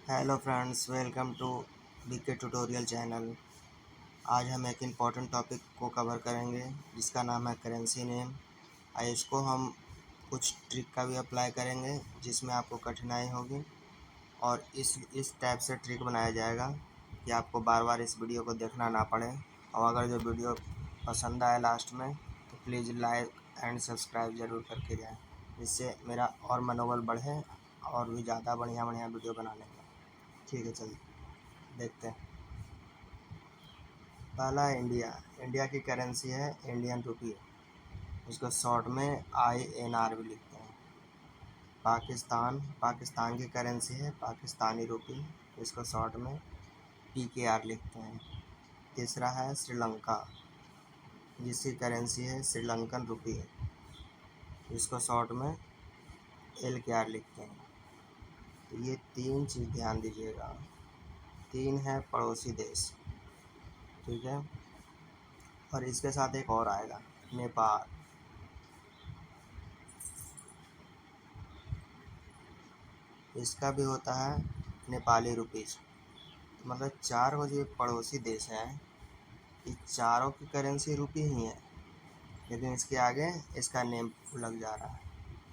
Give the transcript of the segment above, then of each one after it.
Hello friends, welcome to BK tutorial channel. आज हम एक इम्पॉर्टेंट टॉपिक को कवर करेंगे जिसका नाम है करेंसी नेम। इसको हम कुछ ट्रिक का भी अप्लाई करेंगे जिसमें आपको कठिनाई होगी और इस टाइप से ट्रिक बनाया जाएगा कि आपको बार बार इस वीडियो को देखना ना पड़े। और अगर जो वीडियो पसंद आए लास्ट में तो प्लीज़ लाइक एंड सब्सक्राइब ज़रूर करके जाएँ, जिससे मेरा और मनोबल बढ़े और भी ज़्यादा बढ़िया बढ़िया वीडियो बनाने का। ठीक है, चलिए देखते हैं। पहला है इंडिया की करेंसी है इंडियन रुपी, इसको शॉर्ट में INR भी लिखते हैं। पाकिस्तान की करेंसी है पाकिस्तानी रुपी, इसको शॉर्ट में PKR लिखते हैं। तीसरा है श्रीलंका, जिसकी करेंसी है श्रीलंकन रुपी, इसको शॉर्ट में LKR लिखते हैं। तो ये तीन चीज़ ध्यान दीजिएगा। तीन है पड़ोसी देश, ठीक है। और इसके साथ एक और आएगा नेपाल, इसका भी होता है नेपाली रुपीज़। मतलब चार वो जो पड़ोसी देश हैं, ये चारों की करेंसी रुपी ही है, लेकिन इसके आगे इसका नेम लग जा रहा है।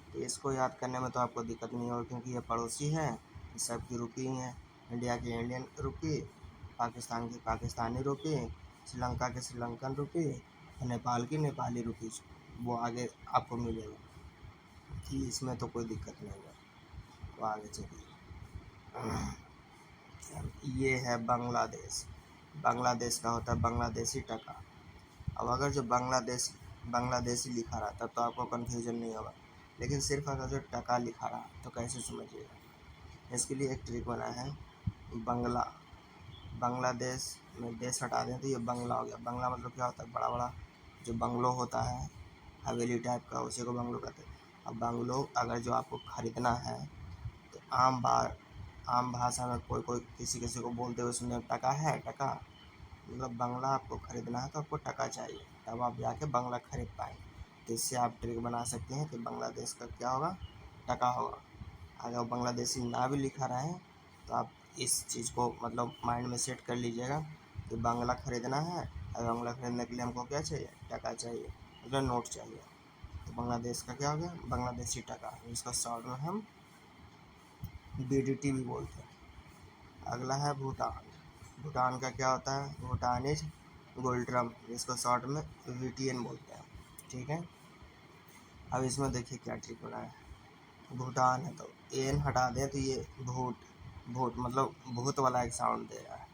तो इसको याद करने में तो आपको दिक्कत नहीं होगी, क्योंकि ये पड़ोसी हैं, ये सब की रुपी ही हैं। इंडिया की इंडियन रुपी, पाकिस्तान की पाकिस्तानी रुपी, श्रीलंका की श्रीलंकन रुपी और नेपाल की नेपाली रुपीज़, वो आगे आपको मिलेगा। कि इसमें तो कोई दिक्कत नहीं है। तो आगे चलिए, ये है बांग्लादेश का होता है बांग्लादेशी टका। अब अगर जो बांग्लादेशी लिखा रहा तब तो आपको कन्फ्यूजन नहीं होगा, लेकिन सिर्फ अगर जो टका लिखा रहा तो कैसे समझिएगा। इसके लिए एक ट्रिक बना है। बांग्लादेश में देश हटा दें तो ये बंगला हो गया। बंगला मतलब क्या होता है? बड़ा बड़ा जो बंगलो होता है, हवेली टाइप का, उसी को बंगलो कहते हैं। अब बंगलो अगर जो आपको ख़रीदना है तो आम भाषा में कोई किसी को बोलते हुए सुने, टका है टका, मतलब बंगला आपको ख़रीदना है तो आपको टका चाहिए, तब आप जाके बंगला ख़रीद पाएंगे। तो इससे आप ट्रिक बना सकते हैं कि बांग्लादेश का क्या होगा? टका होगा। अगर बांग्लादेशी ना भी लिखा रहे हैं तो आप इस चीज़ को मतलब माइंड में सेट कर लीजिएगा कि बांग्ला ख़रीदना है, और बांग्ला ख़रीदने के लिए हमको क्या चाहिए? टका चाहिए, मतलब नोट चाहिए। तो बांग्लादेश का क्या हो गया? बांग्लादेशी टका, इसका शॉर्ट में हम BDT भी बोलते हैं। अगला है भूटान का क्या होता है? भूटानीज गोल्ड ड्रम, जिसको शॉर्ट में VTN बोलते हैं, ठीक है। अब इसमें देखिए क्या ट्रिक बना है। भूटान है तो एन हटा दें तो ये भूट मतलब भूत वाला एक साउंड दे रहा है,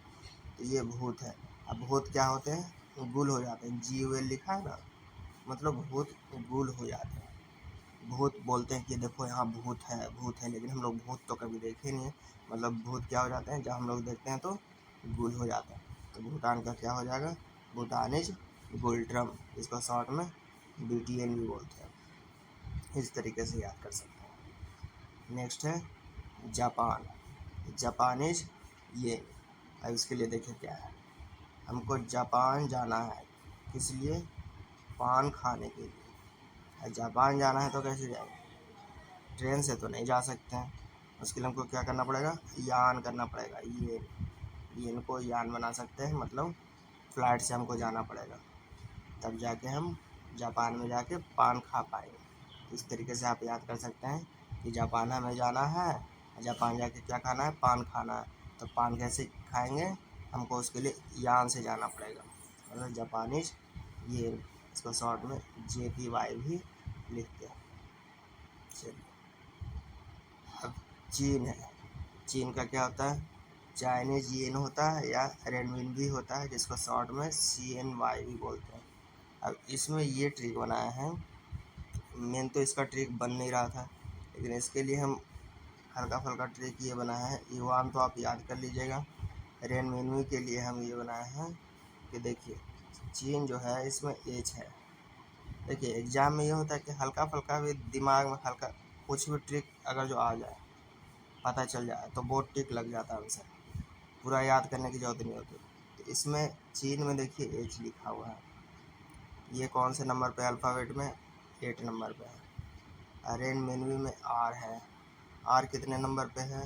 तो ये भूत है। अब भूत क्या होते हैं? गुल हो जाते हैं। GUL लिखा है ना, मतलब भूत गुल हो जाते हैं। भूत बोलते हैं कि देखो यहाँ भूत है, लेकिन हम लोग भूत तो कभी देखे नहीं है। मतलब भूत क्या हो जाते हैं? जब हम लोग देखते हैं तो गुल हो जाता है। तो भूटान का क्या हो जाएगा? भूटानीज गोल्ड ड्रम, इसको शॉर्ट में BTN भी बोलते हैं। इस तरीके से याद कर सकते हैं। नेक्स्ट है जापानीज ये। अब इसके लिए देखिए क्या है। हमको जापान जाना है, किस लिए? पान खाने के लिए। जापान जाना है तो कैसे जाएंगे? ट्रेन से तो नहीं जा सकते हैं, उसके लिए हमको क्या करना पड़ेगा? यान करना पड़ेगा। ये इनको यान बना सकते हैं, मतलब फ़्लाइट से हमको जाना पड़ेगा, तब जाके हम जापान में जाके पान खा पाएंगे। इस तरीके से आप याद कर सकते हैं कि जापान हमें जाना है, जापान जाके क्या खाना है? पान खाना है। तो पान कैसे खाएंगे? हमको उसके लिए यान से जाना पड़ेगा, मतलब जापानीज ये, इसको शॉर्ट में JPY भी लिखते हैं। चलिए, अब चीन का क्या होता है? चाइनीज येन होता है या रेनमिन होता है, जिसको शॉर्ट में CNY भी बोलते हैं। अब इसमें ये ट्रिक बनाया है। मेन तो इसका ट्रिक बन नहीं रहा था, लेकिन इसके लिए हम हल्का फुल्का ट्रिक ये बनाया है। युआन तो आप याद कर लीजिएगा। रेनमिन के लिए हम ये बनाए हैं कि देखिए, चीन जो है इसमें एच है। देखिए एग्ज़ाम में ये होता है कि हल्का फुल्का भी दिमाग में हल्का कुछ भी ट्रिक अगर जो आ जाए, पता चल जाए, तो बहुत टिक लग जाता है आंसर, पूरा याद करने की ज़रूरत नहीं होती। तो इसमें चीन में देखिए एच लिखा हुआ है, ये कौन से नंबर पे? अल्फ़ाबेट में 8 नंबर पे है। रेनमिन में R है, R कितने नंबर पे है?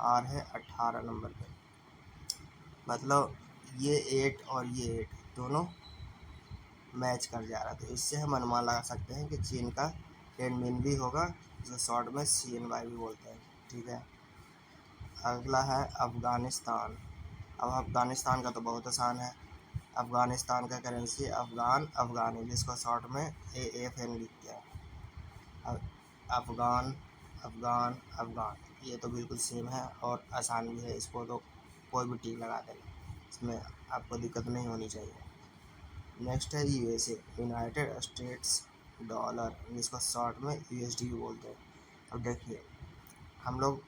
आर है 18 नंबर पे। मतलब ये 8 और ये 8 दोनों मैच कर जा रहा है। तो इससे हम अनुमान लगा सकते हैं कि चीन का टेनमिन भी होगा, जिसे शॉर्ट में CNY भी बोलते हैं। ठीक है, अगला है अफ़गानिस्तान। अब अफ़गानिस्तान का तो बहुत आसान है। अफ़गानिस्तान का करेंसी अफ़गानी, जिसको शॉर्ट में AFN लिखते हैं। अब अफ़गान अफ़गान अफ़गान, ये तो बिल्कुल सेम है और आसान भी है, इसको तो कोई भी टिक लगा देगा, इसमें आपको दिक्कत नहीं होनी चाहिए। नेक्स्ट है USA, यूनाइटेड स्टेट्स डॉलर, जिसको शॉर्ट में USD भी बोलते हैं। अब देखिए, हम लोग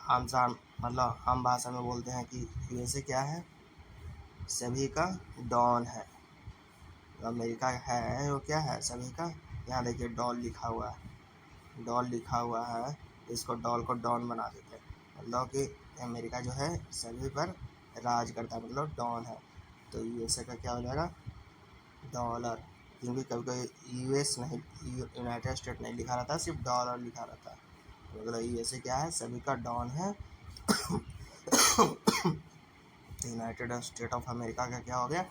आम भाषा में बोलते हैं कि USA क्या है, सभी का डॉन है। अमेरिका है वो क्या है, सभी का। यहाँ देखिए डॉल लिखा हुआ है, डॉल लिखा हुआ है, इसको डॉल को डॉन बना देते हैं। मतलब कि अमेरिका जो है सभी पर राज करता है, मतलब डॉन है। तो USA का क्या हो जाएगा, डॉलर। क्योंकि कभी कभी US नहीं, यूनाइटेड स्टेट नहीं लिखा रहता, सिर्फ डॉलर लिखा रहता है। तो मतलब USA क्या है, सभी का डॉन है। यूनाइटेड स्टेट ऑफ अमेरिका का क्या हो गया,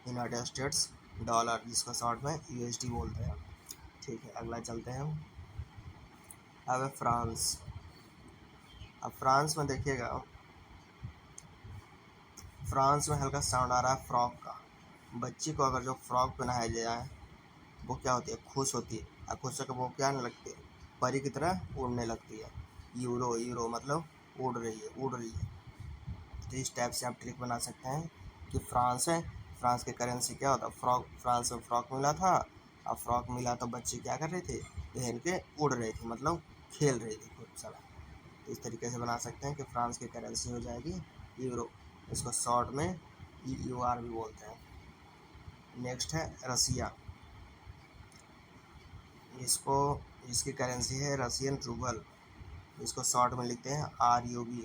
यूनाइटेड स्टेट्स डॉलर, जिसको शॉर्ट में USD बोलते हैं। ठीक है, अगला चलते हैं हम। अब है फ्रांस। अब फ्रांस में देखिएगा, फ्रांस में हल्का साउंड आ रहा है फ्रॉक का। बच्ची को अगर जो फ्रॉक पहनाया जाए, वो क्या होती है, खुश होती है। और खुश होकर वो क्या लगती है, परी की तरह उड़ने लगती है। यूरो यूरो मतलब उड़ रही है, उड़ रही है। तो इस टाइप से आप ट्रिक बना सकते हैं कि फ्रांस है, फ्रांस के करेंसी क्या होता है, फ्रॉक। फ्रांस में फ्रॉक मिला था, अब फ्रॉक मिला तो बच्चे क्या कर रहे थे, पहन के उड़ रहे थे, मतलब खेल रही थी खूब सारा। तो इस तरीके से बना सकते हैं कि फ्रांस की करेंसी हो जाएगी यूरो, इसको शॉर्ट में EUR भी बोलते हैं। नेक्स्ट है रसिया, इसको इसकी करेंसी है रशियन रूबल, इसको शॉर्ट में लिखते हैं RUB।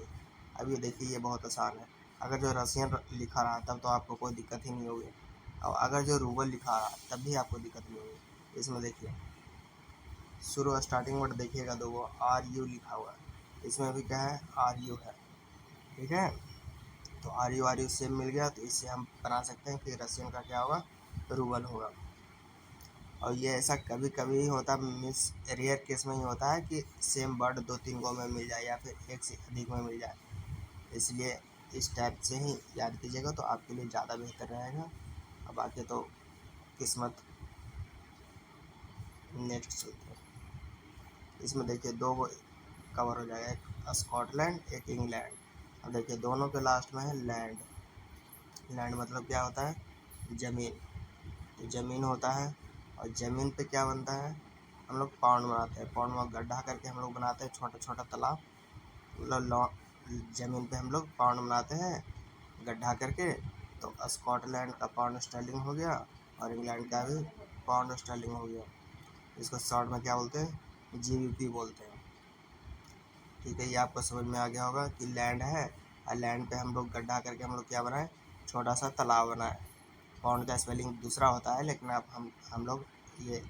अब ये देखिए, ये बहुत आसान है। अगर जो रशियन लिखा रहा तब तो आपको कोई दिक्कत ही नहीं होगी, और अगर जो रूबल लिखा रहा तब भी आपको दिक्कत नहीं होगी। इसमें देखिए शुरू स्टार्टिंग वर्ड देखिएगा, दो वो RU लिखा हुआ है, इसमें भी क्या है, RU है। ठीक है, तो RU सेम मिल गया, तो इससे हम बना सकते हैं कि रशियन का क्या होगा, रूबल होगा। और ये ऐसा कभी कभी होता है, मिस रेयर केस में ही होता है कि सेम वर्ड 2-3 गो में मिल जाए या फिर एक से अधिक में मिल जाए। इसलिए इस टाइप से ही याद कीजिएगा तो आपके लिए ज़्यादा बेहतर रहेगा। अब बाकी तो किस्मत। नेक्स्ट चलते हैं, इसमें देखिए दो कवर हो जाएगा, एक स्कॉटलैंड एक इंग्लैंड। अब देखिए दोनों के लास्ट में है लैंड। लैंड मतलब क्या होता है, ज़मीन। तो ज़मीन होता है, और ज़मीन पे क्या बनता है, हम लोग पाउंड बनाते हैं। पाउंड में गड्ढा करके हम लोग बनाते हैं छोटा छोटा तालाब, मतलब ज़मीन पे हम लोग पाउंड बनाते हैं गड्ढा करके। तो स्कॉटलैंड का पाउंड स्टर्लिंग हो गया, और इंग्लैंड का भी पाउंड स्टर्लिंग हो गया। इसको शॉर्ट में क्या बोलते हैं, GBP बोलते हैं। ठीक है, ये आपको समझ में आ गया होगा कि लैंड है, और लैंड पे हम लोग गड्ढा करके हम लोग क्या बनाए, छोटा सा तालाब बनाए। पाउंड का स्पेलिंग दूसरा होता है, लेकिन अब हम लोग ये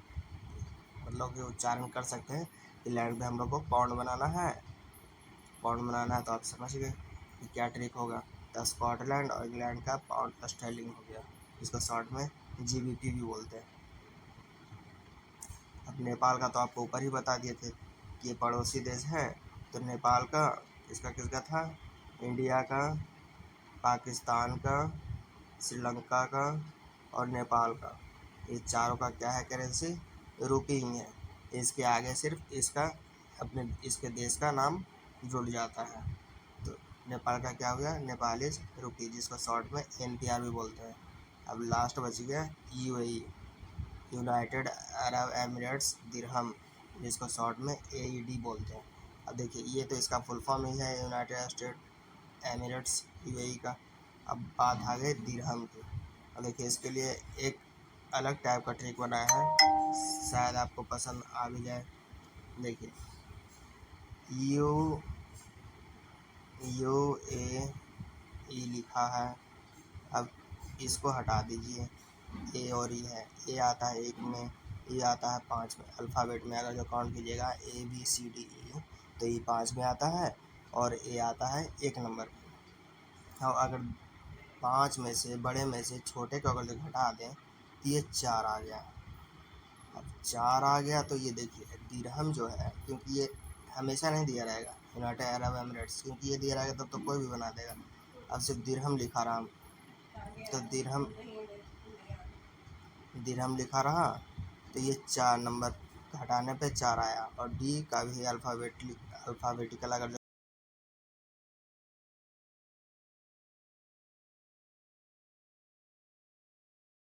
मतलब कि उच्चारण कर सकते हैं कि लैंड पे हम लोग को पाउंड बनाना है। पाउंड बनाना है तो आप समझ गए कि क्या ट्रिक होगा। तो स्कॉटलैंड और इंग्लैंड का पाउंड स्टर्लिंग हो गया, इसको शॉर्ट में GBP भी बोलते हैं। अब नेपाल का तो आपको ऊपर ही बता दिए थे कि ये पड़ोसी देश है। तो नेपाल का किसका किसका था, इंडिया का, पाकिस्तान का, श्रीलंका का और नेपाल का। ये चारों का क्या है, करेंसी रुपी ही है। इसके आगे सिर्फ इसका अपने इसके देश का नाम जुड़ जाता है। तो नेपाल का क्या हो गया, नेपालीज रुपी, जिसको शॉर्ट में NPR भी बोलते हैं। अब लास्ट बच गया UAE, यूनाइटेड अरब एमिरेट्स दिरहम, जिसको शॉर्ट में AED बोलते हैं। अब देखिए ये तो इसका फुल फॉर्म ही है, यूनाइटेड स्टेट एमिरेट्स UAE का। अब बात आ गई दिरहम की। अब देखिए इसके लिए एक अलग टाइप का ट्रिक बनाया है, शायद आपको पसंद आ भी जाए। देखिए UAE लिखा है, अब इसको हटा दीजिए, ए और ई है, ए आता है 1 में, ई आता है 5 में। अल्फ़ाबेट में अगर जो काउंट कीजिएगा ABCDE, तो ई 5 में आता है, और ए आता है 1 नंबर पे। हाँ, अगर 5 में से बड़े में से छोटे को अगर घटा दें तो ये 4 आ गया। अब 4 आ गया तो ये देखिए दिरहम जो है, क्योंकि ये हमेशा नहीं दिया रहेगा यूनाइटेड अरब एमिरेट्स, क्योंकि ये दिया रहेगा तब तो कोई भी बना देगा। अब सिर्फ दिरहम लिखा रहा, तो दिरहम लिखा रहा, तो ये 4 नंबर हटाने पे 4 आया। और डी का भी अल्फ़ाबेटिकल अगर